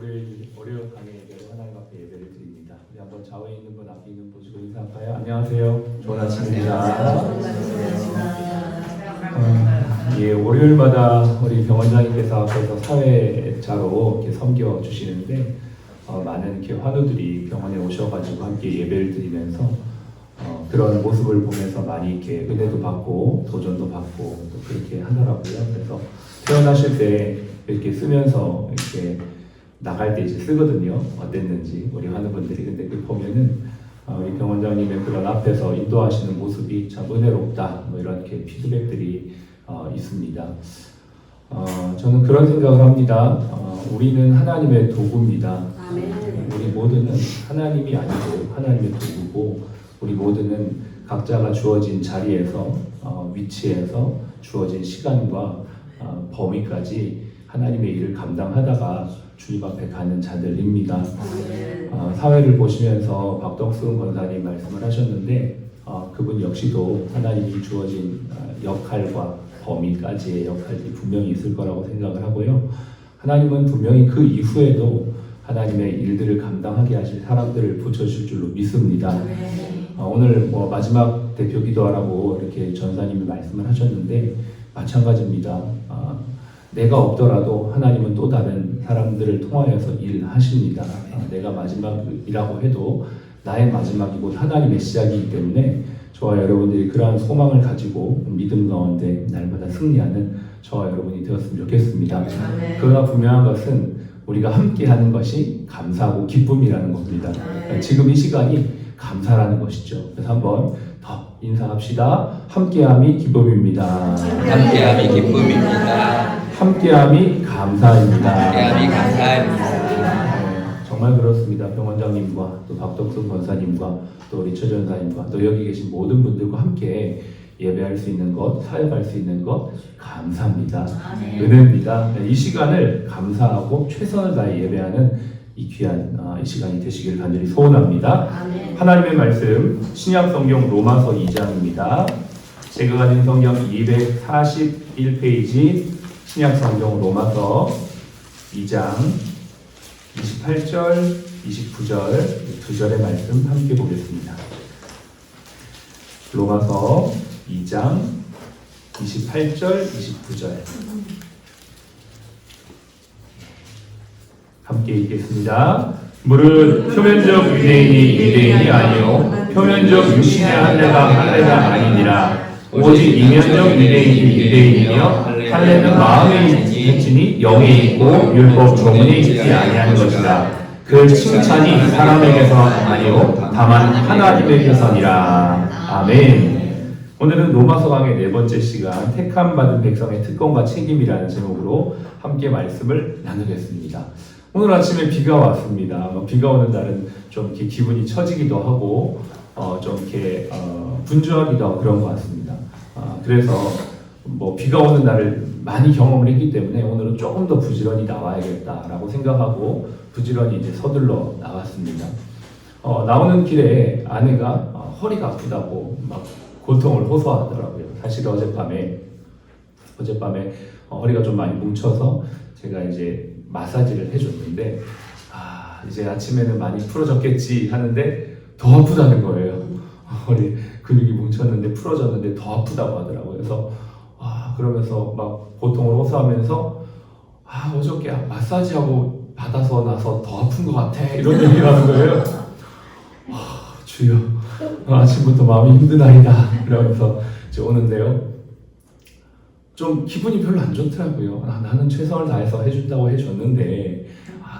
월요일 강의 예배로 하나님 앞에 예배를 드립니다. 우리 한번 좌우에 있는 분 앞에 있는 분 보시고 인사할까요? 안녕하세요. 좋은 아침입니다. 예, 월요일마다 우리 병원장님께서 앞에서 사회자로 이렇게 섬겨 주시는데 많은 이렇게 환우들이 병원에 오셔가지고 함께 예배를 드리면서 그런 모습을 보면서 많이 이렇게 은혜도 받고 도전도 받고 또 그렇게 하더라고요. 그래서 태어나실 때 이렇게 쓰면서 이렇게 나갈 때 이제 쓰거든요. 어땠는지 우리 환우분들이. 근데 그 보면은 우리 병원장님의 그런 앞에서 인도하시는 모습이 참 은혜롭다. 뭐 이런 이렇게 피드백들이 있습니다. 저는 그런 생각을 합니다. 우리는 하나님의 도구입니다. 우리 모두는 하나님이 아니고 하나님의 도구고, 우리 모두는 각자가 주어진 자리에서 위치에서 주어진 시간과 범위까지 하나님의 일을 감당하다가 주님 앞에 가는 자들입니다. 사회를 보시면서 박덕순 권사님 말씀을 하셨는데 그분 역시도 하나님이 주어진 역할과 범위까지의 역할이 분명히 있을 거라고 생각을 하고요. 하나님은 분명히 그 이후에도 하나님의 일들을 감당하게 하실 사람들을 붙여주실 줄로 믿습니다. 오늘 마지막 대표 기도하라고 이렇게 전사님이 말씀을 하셨는데 마찬가지입니다. 내가 없더라도 하나님은 또 다른 사람들을 통하여서 일하십니다. 내가 마지막이라고 해도 나의 마지막이 곧 하나님의 시작이기 때문에 저와 여러분들이 그러한 소망을 가지고 믿음 가운데 날마다 승리하는 저와 여러분이 되었으면 좋겠습니다. 그러나 분명한 것은 우리가 함께하는 것이 감사하고 기쁨이라는 겁니다. 지금 이 시간이 감사라는 것이죠. 그래서 한번 더 인사합시다. 함께함이 기쁨입니다. 함께함이 기쁨입니다. 함께함이 감사입니다. 함께함이 감사입니다. 정말 그렇습니다. 병원장님과 또 박덕순 권사님과 또 우리 최 전사님과 또 여기 계신 모든 분들과 함께 예배할 수 있는 것, 사역할 수 있는 것 감사합니다. 은혜입니다. 이 시간을 감사하고 최선을 다해 예배하는 이 귀한 이 시간이 되시길 간절히 소원합니다. 하나님의 말씀 신약 성경 로마서 2장입니다. 제가 가진 성경 241페이지 신약 성경 로마서 2장 28절, 29절 두 절의 말씀 함께 보겠습니다. 로마서 2장 28절, 29절 함께 읽겠습니다. 무릇 표면적 유대인이 아니요 표면적 육신의 할례가 아니니라. 오직 이면적 유대인이여 할례는 마음에 있으니 영에 있고 율법 조문에 있지 아니하는 것이다. 그 칭찬이 사람에게서 아니요 다만 하나님에게서니라. 아멘. 오늘은 로마서 강의 네 번째 시간 택함 받은 백성의 특권과 책임이라는 제목으로 함께 말씀을 나누겠습니다. 오늘 아침에 비가 왔습니다. 비가 오는 날은 좀 이렇게 기분이 처지기도 하고 좀 이렇게 분주하기도 하고 그런 것 같습니다. 그래서 비가 오는 날을 많이 경험을 했기 때문에 오늘은 조금 더 부지런히 나와야겠다라고 생각하고 부지런히 이제 서둘러 나왔습니다. 나오는 길에 아내가 허리가 아프다고 막 고통을 호소하더라고요. 사실 어젯밤에 허리가 좀 많이 뭉쳐서 제가 이제 마사지를 해줬는데 이제 아침에는 많이 풀어졌겠지 하는데 더 아프다는 거예요. 허리 근육이 뭉쳤는데 풀어졌는데 더 아프다고 하더라고요. 그래서 그러면서 막 고통을 호소하면서 어저께 마사지하고 받아서 나서 더 아픈 것 같아 이런 얘기를 하는 거예요. 주여 아침부터 마음이 힘드나이다 이러면서 이제 오는데요. 좀 기분이 별로 안 좋더라고요. 나는 최선을 다해서 해준다고 해줬는데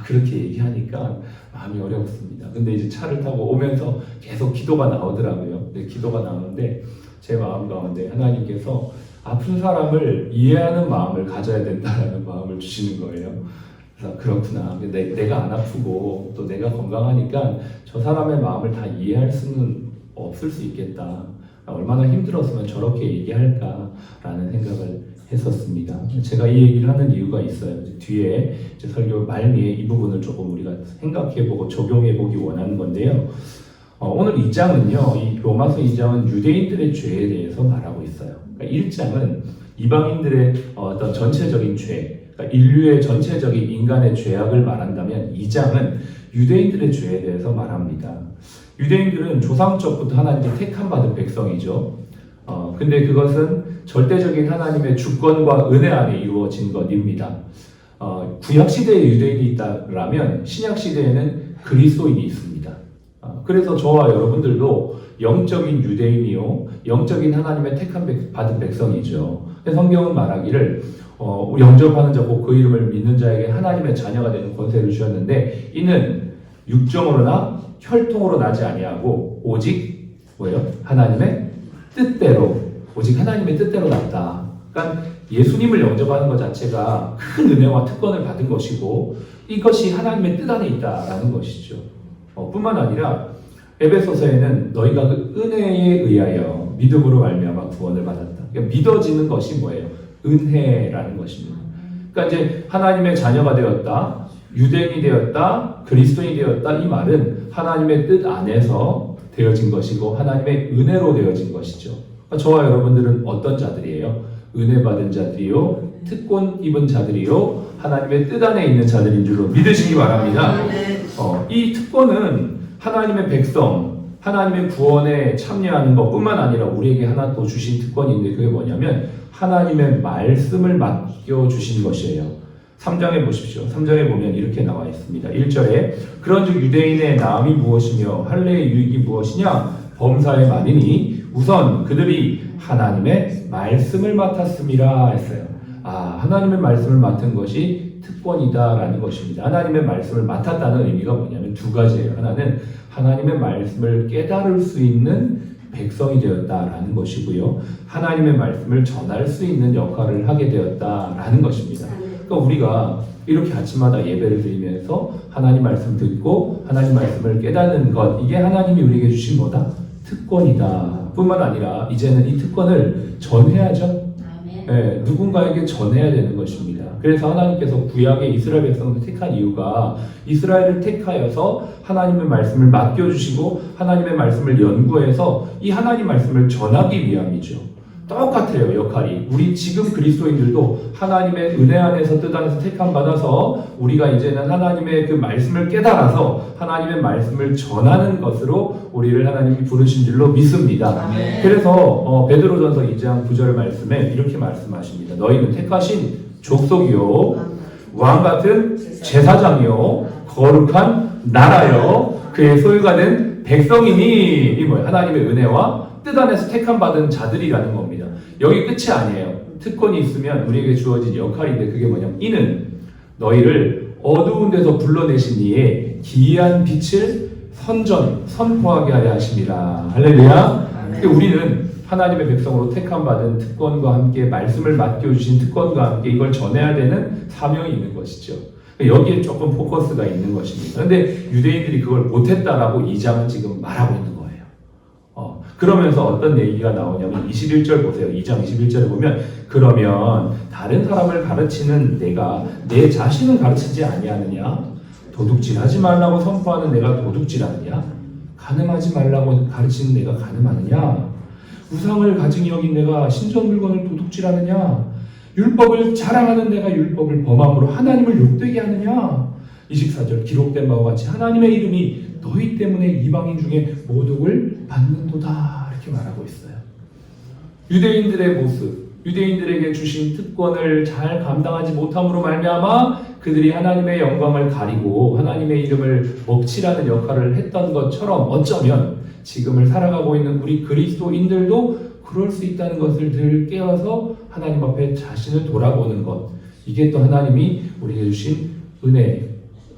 그렇게 얘기하니까 마음이 어렵습니다. 근데 이제 차를 타고 오면서 계속 기도가 나오더라고요. 기도가 나오는데 제 마음 가운데 하나님께서 아픈 사람을 이해하는 마음을 가져야 된다라는 마음을 주시는 거예요. 그래서 그렇구나. 내가 안 아프고 또 내가 건강하니까 저 사람의 마음을 다 이해할 수는 없을 수 있겠다. 얼마나 힘들었으면 저렇게 얘기할까라는 생각을 했었습니다. 제가 이 얘기를 하는 이유가 있어요. 뒤에 설교 말미에 이 부분을 조금 우리가 생각해보고 적용해보기 원하는 건데요. 오늘 2장은요, 이 로마서 2장은 유대인들의 죄에 대해서 말하고 있어요. 그러니까 1장은 이방인들의 어떤 전체적인 죄, 그러니까 인류의 전체적인 인간의 죄악을 말한다면 뭐냐면 2장은 유대인들의 죄에 대해서 말합니다. 유대인들은 조상적부터 하나님께 택함 받은 백성이죠. 근데 그것은 절대적인 하나님의 주권과 은혜 안에 이루어진 것입니다. 구약 시대에 유대인이 있다라면 신약 시대에는 그리스도인이 있습니다. 그래서 저와 여러분들도 영적인 유대인이요, 영적인 하나님의 택함 받은 백성이죠. 성경은 말하기를 영접하는 자고 그 이름을 믿는 자에게 하나님의 자녀가 되는 권세를 주셨는데 이는 육정으로나 혈통으로 나지 아니하고 오직 뭐예요? 하나님의 뜻대로, 오직 하나님의 뜻대로 났다. 그러니까 예수님을 영접하는 것 자체가 큰 은혜와 특권을 받은 것이고 이것이 하나님의 뜻 안에 있다라는 것이죠. 뿐만 아니라 에베소서에는 너희가 그 은혜에 의하여 믿음으로 말미암아 구원을 받았다. 그러니까 믿어지는 것이 뭐예요? 은혜라는 것입니다. 그러니까 이제 하나님의 자녀가 되었다, 유대인이 되었다, 그리스도인이 되었다. 이 말은 하나님의 뜻 안에서 되어진 것이고 하나님의 은혜로 되어진 것이죠. 그러니까 저와 여러분들은 어떤 자들이에요? 은혜 받은 자들이요, 특권 입은 자들이요, 하나님의 뜻 안에 있는 자들인 줄로 믿으시기 바랍니다. 이 특권은 하나님의 백성, 하나님의 구원에 참여하는 것뿐만 아니라 우리에게 하나 또 주신 특권인데 그게 뭐냐면 하나님의 말씀을 맡겨주신 것이에요. 3장에 보십시오. 3장에 보면 이렇게 나와 있습니다. 1절에 그런즉 유대인의 나음이 무엇이며 할례의 유익이 무엇이냐? 범사의 말이니 우선 그들이 하나님의 말씀을 맡았음이라 했어요. 하나님의 말씀을 맡은 것이 특권이다라는 것입니다. 하나님의 말씀을 맡았다는 의미가 뭐냐면 두 가지예요. 하나는 하나님의 말씀을 깨달을 수 있는 백성이 되었다라는 것이고요. 하나님의 말씀을 전할 수 있는 역할을 하게 되었다라는 것입니다. 그러니까 우리가 이렇게 아침마다 예배를 드리면서 하나님 말씀 듣고 하나님 말씀을 깨닫는 것, 이게 하나님이 우리에게 주신 뭐다? 특권이다. 뿐만 아니라 이제는 이 특권을 전해야죠. 네, 누군가에게 전해야 되는 것입니다. 그래서 하나님께서 구약의 이스라엘 백성을 택한 이유가 이스라엘을 택하여서 하나님의 말씀을 맡겨주시고 하나님의 말씀을 연구해서 이 하나님 말씀을 전하기 위함이죠. 똑같아요, 역할이. 우리 지금 그리스도인들도 하나님의 은혜 안에서 뜻 안에서 택함 받아서 우리가 이제는 하나님의 그 말씀을 깨달아서 하나님의 말씀을 전하는 것으로 우리를 하나님이 부르신 줄로 믿습니다. 그래서 베드로전서 2장 9절 말씀에 이렇게 말씀하십니다. 너희는 택하신 족속이요, 왕같은 제사장이요, 거룩한 나라요, 그의 소유가 된 백성이니. 이 뭐예요? 하나님의 은혜와 뜻 안에서 택함 받은 자들이라는 겁니다. 여기 끝이 아니에요. 특권이 있으면 우리에게 주어진 역할인데 그게 뭐냐면 이는 너희를 어두운 데서 불러내신 이에 기이한 빛을 선포하게 하려 하심이라. 할렐루야. 그러니까 우리는 하나님의 백성으로 택함 받은 특권과 함께 말씀을 맡겨주신 특권과 함께 이걸 전해야 되는 사명이 있는 것이죠. 여기에 조금 포커스가 있는 것입니다. 그런데 유대인들이 그걸 못했다라고 2장은 지금 말하고 있는 거예요. 그러면서 어떤 얘기가 나오냐면 21절 보세요. 2장 21절에 보면 그러면 다른 사람을 가르치는 내가 내 자신은 가르치지 아니하느냐? 도둑질하지 말라고 선포하는 내가 도둑질하느냐? 간음하지 말라고 가르치는 내가 간음하느냐? 우상을 가증히 여긴 내가 신전 물건을 도둑질하느냐? 율법을 자랑하는 내가 율법을 범함으로 하나님을 욕되게 하느냐? 24절 기록된 바와 같이 하나님의 이름이 너희 때문에 이방인 중에 모독을 받는도다. 이렇게 말하고 있어요. 유대인들의 모습, 유대인들에게 주신 특권을 잘 감당하지 못함으로 말미암아 그들이 하나님의 영광을 가리고 하나님의 이름을 먹칠하는 역할을 했던 것처럼 어쩌면 지금을 살아가고 있는 우리 그리스도인들도 그럴 수 있다는 것을 늘 깨어서 하나님 앞에 자신을 돌아보는 것, 이게 또 하나님이 우리에게 주신 은혜,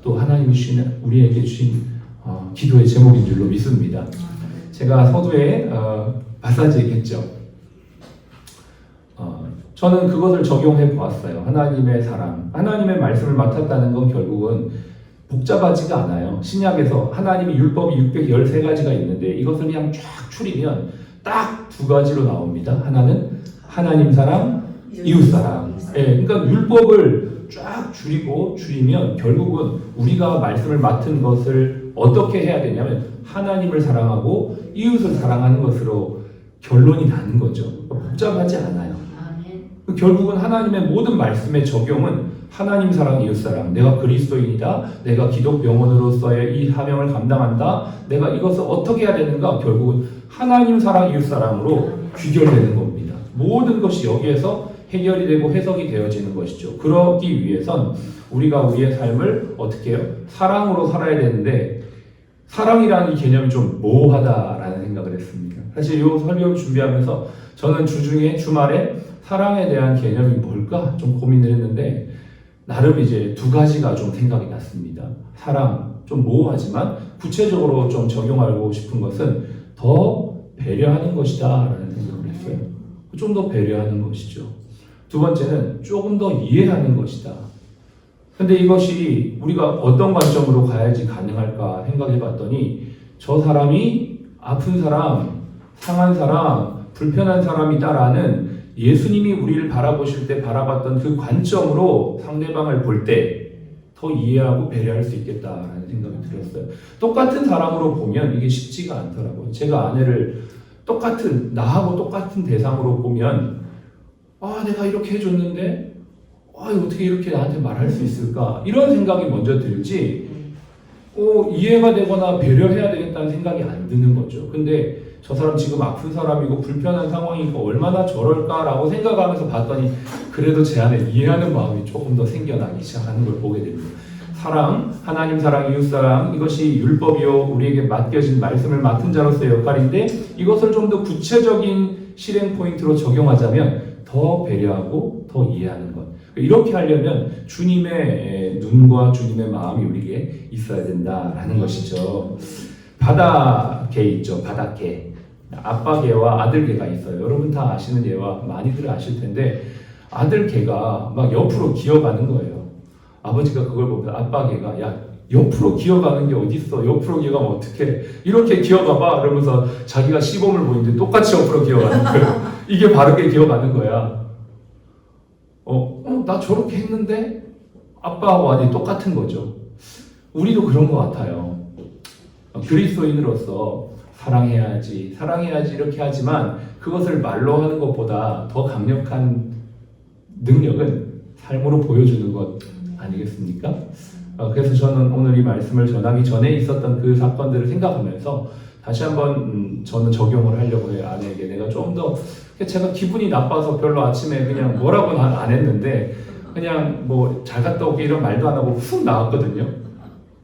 또 하나님이 우리에게 주신 기도의 제목인 줄로 믿습니다. 제가 서두에 마사지 얘기했죠. 저는 그것을 적용해 보았어요. 하나님의 사랑, 하나님의 말씀을 맡았다는 건 결국은 복잡하지가 않아요. 신약에서 하나님이 율법이 613가지가 있는데 이것을 그냥 쫙 추리면 딱 두 가지로 나옵니다. 하나는 하나님 사랑, 이웃 사랑. 그러니까 율법을 쫙 줄이면 결국은 우리가 말씀을 맡은 것을 어떻게 해야 되냐면 하나님을 사랑하고 이웃을 사랑하는 것으로 결론이 나는 거죠. 복잡하지 않아요. 결국은 하나님의 모든 말씀의 적용은 하나님 사랑, 이웃 사랑, 내가 그리스도인이다, 내가 기독 병원으로서의 이 사명을 감당한다, 내가 이것을 어떻게 해야 되는가, 결국은 하나님 사랑, 이웃 사랑으로 귀결되는 겁니다. 모든 것이 여기에서 해결이 되고 해석이 되어지는 것이죠. 그러기 위해선 우리가 우리의 삶을 어떻게 해요? 사랑으로 살아야 되는데, 사랑이라는 이 개념이 좀 모호하다라는 생각을 했습니다. 사실 이 설교를 준비하면서 저는 주말에 사랑에 대한 개념이 뭘까 좀 고민을 했는데, 나름 이제 두 가지가 좀 생각이 났습니다. 사랑, 좀 모호하지만 구체적으로 좀 적용하고 싶은 것은 더 배려하는 것이다 라는 생각을 했어요. 좀 더 배려하는 것이죠. 두 번째는 조금 더 이해하는 것이다. 근데 이것이 우리가 어떤 관점으로 가야지 가능할까 생각해 봤더니, 저 사람이 아픈 사람, 상한 사람, 불편한 사람이다라는 예수님이 우리를 바라보실 때 바라봤던 그 관점으로 상대방을 볼 때 더 이해하고 배려할 수 있겠다라는 생각이 들었어요. 똑같은 사람으로 보면 이게 쉽지가 않더라고요. 제가 아내를 나하고 똑같은 대상으로 보면, 내가 이렇게 해줬는데 어떻게 이렇게 나한테 말할 수 있을까? 이런 생각이 먼저 들지, 이해가 되거나 배려해야 되겠다는 생각이 안 드는 거죠. 근데 저 사람 지금 아픈 사람이고 불편한 상황이고 얼마나 저럴까라고 생각하면서 봤더니, 그래도 제 안에 이해하는 마음이 조금 더 생겨나기 시작하는 걸 보게 됩니다. 사랑, 하나님 사랑, 이웃 사랑, 이것이 율법이요 우리에게 맡겨진 말씀을 맡은 자로서의 역할인데, 이것을 좀 더 구체적인 실행 포인트로 적용하자면 더 배려하고 더 이해하는 것. 이렇게 하려면 주님의 눈과 주님의 마음이 우리에게 있어야 된다라는 것이죠. 바다개 있죠. 바닷개. 아빠개와 아들개가 있어요. 여러분 다 아시는 예와 많이들 아실 텐데, 아들개가 막 옆으로 기어가는 거예요. 아버지가 그걸 보면서 아빠개가, 야, 옆으로 기어가는 게 어딨어? 옆으로 기어가면 어떡해? 이렇게 기어가봐. 그러면서 자기가 시범을 보이는데 똑같이 옆으로 기어가는 거예요. 이게 바르게 기어가는 거야. 나 저렇게 했는데 아빠하고 완전히 똑같은 거죠. 우리도 그런 것 같아요. 그리스도인으로서 사랑해야지 이렇게 하지만, 그것을 말로 하는 것보다 더 강력한 능력은 삶으로 보여주는 것 아니겠습니까? 그래서 저는 오늘 이 말씀을 전하기 전에 있었던 그 사건들을 생각하면서 다시 한번 저는 적용을 하려고 해요. 아내에게 내가 좀 더, 제가 기분이 나빠서 별로 아침에 그냥 뭐라고는 안 했는데, 그냥 뭐 잘 갔다 오게 이런 말도 안 하고 훅 나왔거든요.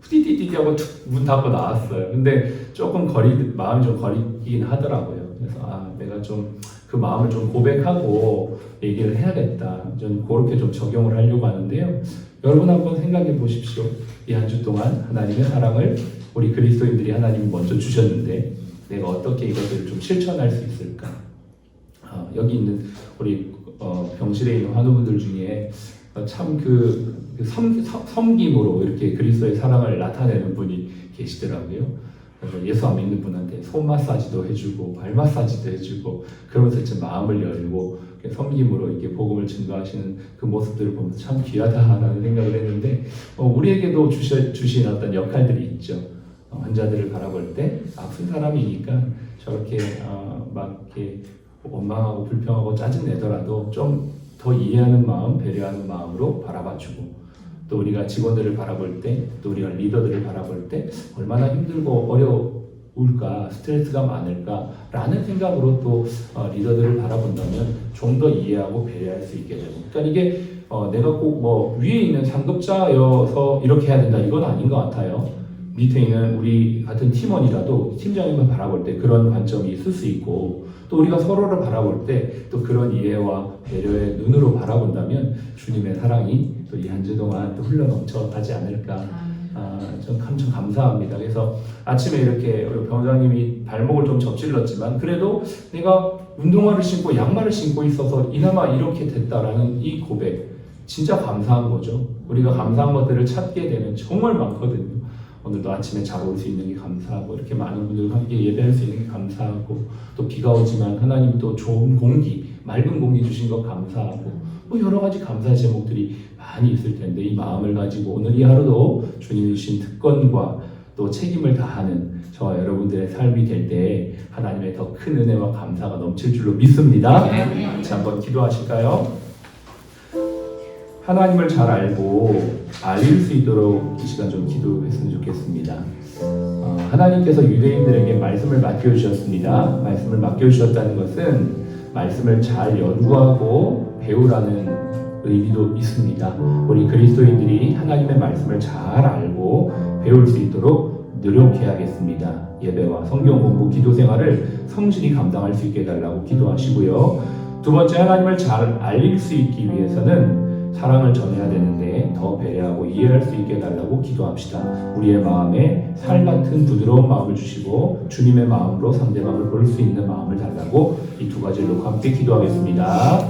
후디디디 하고 툭 문 닫고 나왔어요. 근데 조금 마음이 좀 거리긴 하더라고요. 그래서 내가 좀 그 마음을 좀 고백하고 얘기를 해야겠다. 좀 그렇게 좀 적용을 하려고 하는데요. 여러분 한번 생각해 보십시오. 이 한 주 동안 하나님의 사랑을 우리 그리스도인들이 하나님이 먼저 주셨는데, 내가 어떻게 이것을 좀 실천할 수 있을까? 여기 있는 우리 병실에 있는 환우분들 중에 참 섬김으로 이렇게 그리스도의 사랑을 나타내는 분이 계시더라고요. 그래서 예수 안 믿는 분한테 손 마사지도 해주고 발 마사지도 해주고, 그러면서 제 마음을 열고 섬김으로 이렇게 복음을 증거하시는 그 모습들을 보면서 참 귀하다라는 생각을 했는데, 우리에게도 주신 어떤 역할들이 있죠. 환자들을 바라볼 때 아픈 사람이니까 저렇게 막 이렇게 원망하고 불평하고 짜증 내더라도 좀 더 이해하는 마음, 배려하는 마음으로 바라봐주고, 또 우리가 직원들을 바라볼 때, 또 우리가 리더들을 바라볼 때 얼마나 힘들고 어려울까, 스트레스가 많을까라는 생각으로 또 리더들을 바라본다면 좀 더 이해하고 배려할 수 있게 되고, 그러니까 이게 내가 꼭 뭐 위에 있는 상급자여서 이렇게 해야 된다, 이건 아닌 것 같아요. 밑에 있는 우리 같은 팀원이라도 팀장님을 바라볼 때 그런 관점이 있을 수 있고, 또 우리가 서로를 바라볼 때 또 그런 이해와 배려의 눈으로 바라본다면 주님의 사랑이 또 이 한 주 동안 또 흘러넘쳐 가지 않을까. 좀 참 감사합니다. 그래서 아침에 이렇게 우리 병장님이 발목을 좀 접질렀지만, 그래도 내가 운동화를 신고 양말을 신고 있어서 이나마 이렇게 됐다라는 이 고백, 진짜 감사한 거죠. 우리가 감사한 것들을 찾게 되면 정말 많거든요. 오늘도 아침에 자고 올 수 있는 게 감사하고, 이렇게 많은 분들과 함께 예배할 수 있는 게 감사하고, 또 비가 오지만 하나님 또 좋은 공기, 맑은 공기 주신 것 감사하고, 뭐 여러 가지 감사의 제목들이 많이 있을 텐데, 이 마음을 가지고 오늘 이 하루도 주님이 주신 특권과 또 책임을 다하는 저와 여러분들의 삶이 될 때 하나님의 더 큰 은혜와 감사가 넘칠 줄로 믿습니다. 같이 한번 기도하실까요? 하나님을 잘 알고 알릴 수 있도록 이 시간 좀 기도했으면 좋겠습니다. 하나님께서 유대인들에게 말씀을 맡겨주셨습니다. 말씀을 맡겨주셨다는 것은 말씀을 잘 연구하고 배우라는 의미도 있습니다. 우리 그리스도인들이 하나님의 말씀을 잘 알고 배울 수 있도록 노력해야겠습니다. 예배와 성경 공부, 기도 생활을 성실히 감당할 수 있게 해달라고 기도하시고요. 두 번째, 하나님을 잘 알릴 수 있기 위해서는 사랑을 전해야 되는데 더 배려하고 이해할 수 있게 해달라고 기도합시다. 우리의 마음에 살같은 부드러운 마음을 주시고 주님의 마음으로 상대방을 볼 수 있는 마음을 달라고 이 두 가지를 놓고 함께 기도하겠습니다.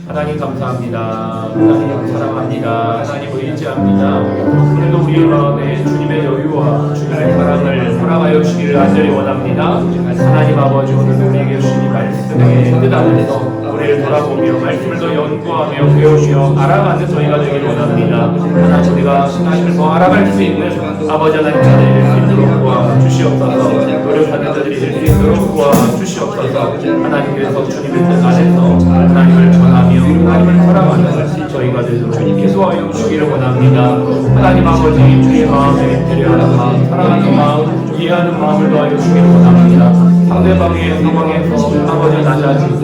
하나님 감사합니다. 하나님 사랑합니다. 하나님 의지합니다. 오늘도 우리의 마음에 주님의 여유와 주님의 사랑을 허락하여 주시기를 간절히 원합니다. 하나님 아버지, 오늘도 우리에게 주신 말씀의 뜻 안에서 우리를 돌아보며 말씀을 더 연구하며 배우며 알아가는 저희가 되기를 원합니다. 하나님, 우리가 하나님을 더 알아갈 수 있는 아버지 하나님 자들이 될 수 있도록 도와주시옵소서. 노력하는 자들이 될 수 있도록 도와주시옵소서. 하나님께서 주님의 뜻 안에서 하나님을 전하며 하나님을 사랑하는 저희가 되도록 기도하여 주시기를 원합니다. 하나님 아버지, 주의 마음에 배려하는 마음, 사랑하는 마음, 이해하는 마음을 더하여 주기를 원합니다. 상대방의 상황에서 아버지 낮아지고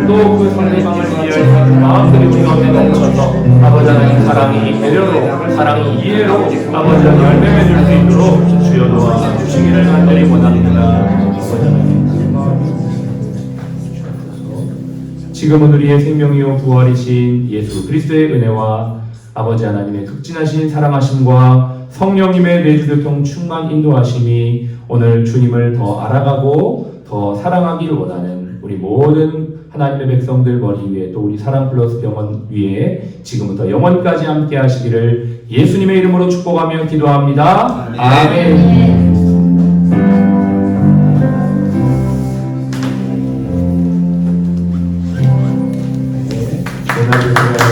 또 그 상대방을 이해할 수 있는 마음들이 우리 가운데 넘쳐서 아버지 하나님 사랑이 배려로, 사랑이 이해로 아버지 하나님 열매 맺을 수 있도록 주여 도와주시기를 간절히 원합니다. 지금은 우리의 생명이요 부활이신 예수 그리스도의 은혜와 아버지 하나님의 극진하신 사랑하심과 성령님의 내주교통 충만 인도하심이 오늘 주님을 더 알아가고 더 사랑하기를 원하는 우리 모든 하나님의 백성들 머리 위에 또 우리 사랑 플러스 병원 위에 지금부터 영원까지 함께 하시기를 예수님의 이름으로 축복하며 기도합니다. 아멘. 오늘